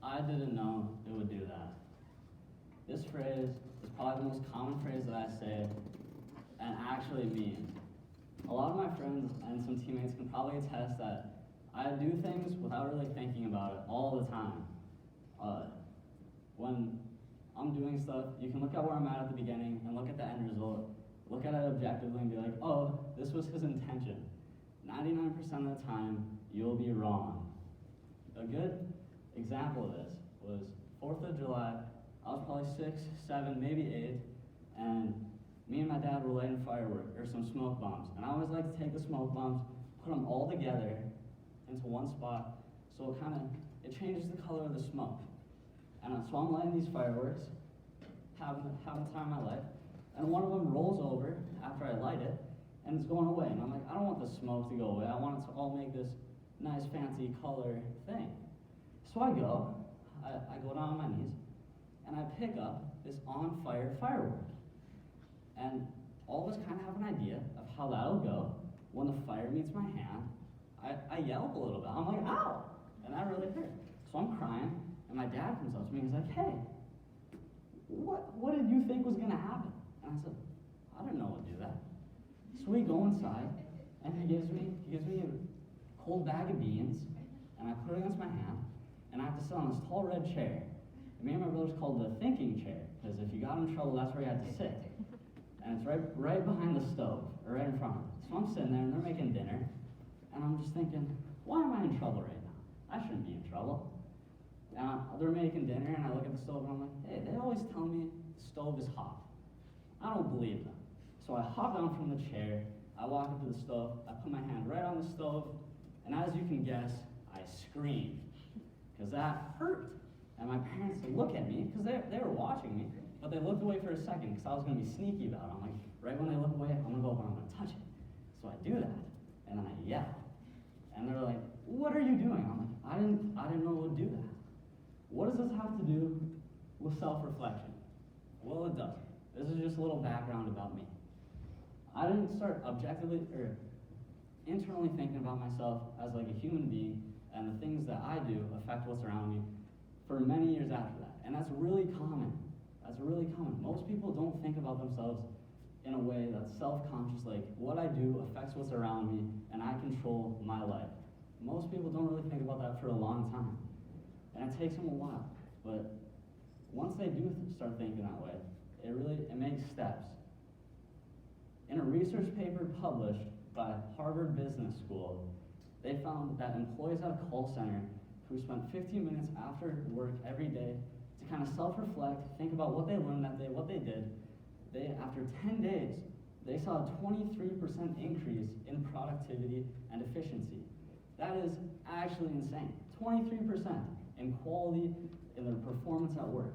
I didn't know it would do that. This phrase is probably the most common phrase that I say and actually means. A lot of my friends and some teammates can probably attest that I do things without really thinking about it all the time. When I'm doing stuff, you can look at where I'm at the beginning and look at the end result, look at it objectively and be like, oh, this was his intention. 99% of the time, you'll be wrong. A good example of this was 4th of July. I was probably 6, 7, maybe 8, and me and my dad were lighting fireworks, or some smoke bombs. And I always like to take the smoke bombs, put them all together into one spot, so it changes the color of the smoke. And so I'm lighting these fireworks, having the time of my life, and one of them rolls over after I light it, and it's going away. And I'm like, I don't want the smoke to go away. I want it to all make this nice fancy color thing. So I go down on my knees, and I pick up this on fire firework. And all of us kind of have an idea of how that'll go. When the fire meets my hand, I yelp a little bit. I'm like, ow! And that really hurt. So I'm crying, and my dad comes up to me and he's like, hey, what did you think was gonna happen? And I said, I didn't know it would do that. So we go inside, and he gives me a cold bag of beans, and I put it against my hand, and I have to sit on this tall red chair. And me and my brothers called it the thinking chair, because if you got in trouble, that's where you had to sit. And it's right behind the stove, or right in front of it. So I'm sitting there, and they're making dinner, and I'm just thinking, why am I in trouble right now? I shouldn't be in trouble. And they're making dinner, and I look at the stove, and I'm like, hey, they always tell me the stove is hot. I don't believe them. So I hop down from the chair, I walk up to the stove, I put my hand right on the stove, and as you can guess, I screamed, because that hurt. And my parents look at me, because they were watching me, but they looked away for a second, because I was going to be sneaky about it. I'm like, right when they look away, I'm going to go over and I'm going to touch it. So I do that, and then I yell. And they're like, what are you doing? I'm like, I didn't know it would do that. What does this have to do with self-reflection? Well, it doesn't. This is just a little background about me. I didn't start objectively or internally thinking about myself as like a human being and the things that I do affect what's around me for many years after that. And that's really common. That's really common. Most people don't think about themselves in a way that's self-conscious, like what I do affects what's around me and I control my life. Most people don't really think about that for a long time. And it takes them a while. But once they do start thinking that way, it makes steps. In a research paper published by Harvard Business School, they found that employees at a call center who spent 15 minutes after work every day to kind of self-reflect, think about what they learned that day, what they did, after 10 days, they saw a 23% increase in productivity and efficiency. That is actually insane. 23% in quality in their performance at work.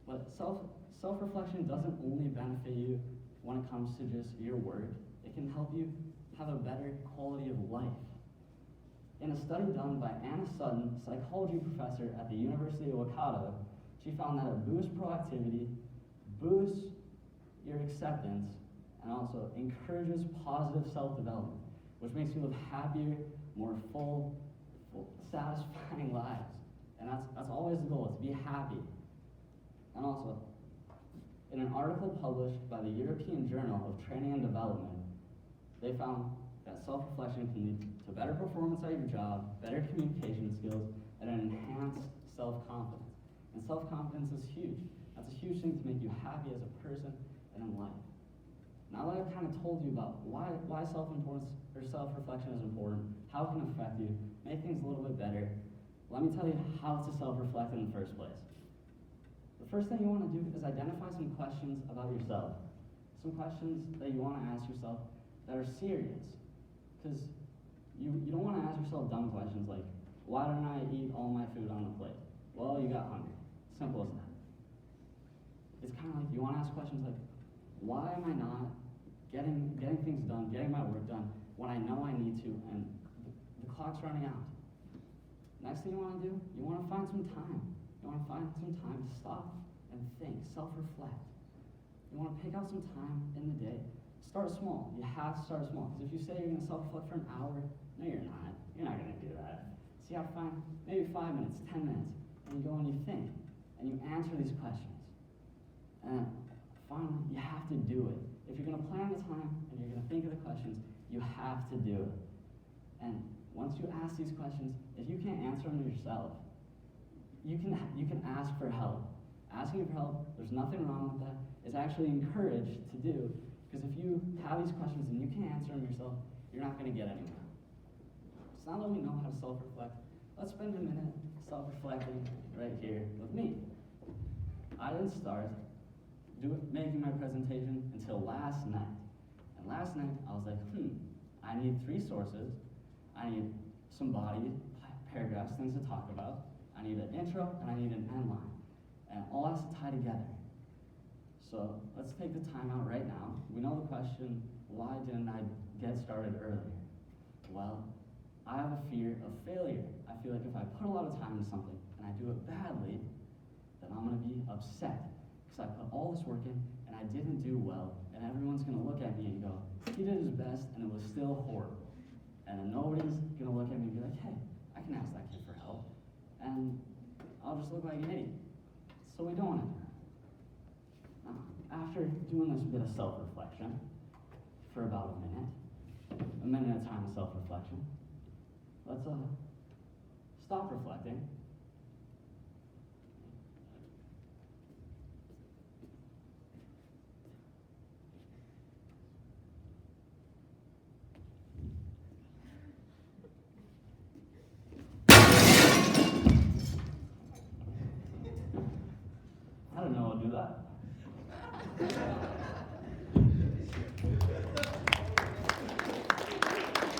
But self-reflection doesn't only benefit you when it comes to just your work. It can help you have a better quality of life. In a study done by Anna Sutton, psychology professor at the University of Waikato, she found that it boosts productivity, boosts your acceptance, and also encourages positive self-development, which makes you live happier, more full, satisfying lives. And that's always the goal, is to be happy. And also, in an article published by the European Journal of Training and Development, they found that self-reflection can lead to better performance at your job, better communication skills, and an enhanced self-confidence. And self-confidence is huge. That's a huge thing to make you happy as a person and in life. Now that I've kind of told you about why self-importance or self-reflection is important, how it can affect you, make things a little bit better, let me tell you how to self-reflect in the first place. The first thing you want to do is identify some questions about yourself. Some questions that you want to ask yourself that are serious. Because you don't want to ask yourself dumb questions like, why didn't I eat all my food on the plate? Well, you got hungry. Simple as that. It's kind of like you want to ask questions like, why am I not getting things done, getting my work done when I know I need to and the clock's running out? Next thing you want to do, you want to find some time. You want to find some time to stop and think, self-reflect. You want to pick out some time in the day. Start small. You have to start small. Because if you say you're going to self-reflect for an hour, no, you're not. You're not going to do that. So you have to find maybe 5 minutes, 10 minutes. and you go and you think, and you answer these questions. And finally, you have to do it. If you're going to plan the time and you're going to think of the questions, you have to do it. And once you ask these questions, if you can't answer them yourself, you can ask for help. Asking for help, there's nothing wrong with that. It's actually encouraged to do, because if you have these questions and you can't answer them yourself, you're not going to get anywhere. So now that we know how to self-reflect, let's spend a minute self-reflecting right here with me. I didn't start making my presentation until last night. And last night, I was like, I need 3 sources. I need some body, paragraphs, things to talk about. I need an intro, and I need an end line. And all has to tie together. So let's take the time out right now. We know the question, why didn't I get started earlier? Well, I have a fear of failure. I feel like if I put a lot of time into something and I do it badly, then I'm gonna be upset because I put all this work in and I didn't do well, and everyone's gonna look at me and go, he did his best and it was still horrible. And then nobody's gonna look at me and be like, hey, I can ask that kid for help. And I'll just look like an idiot. So we don't want to do that. Now, after doing this bit of self-reflection for about a minute at a time of self-reflection, let's stop reflecting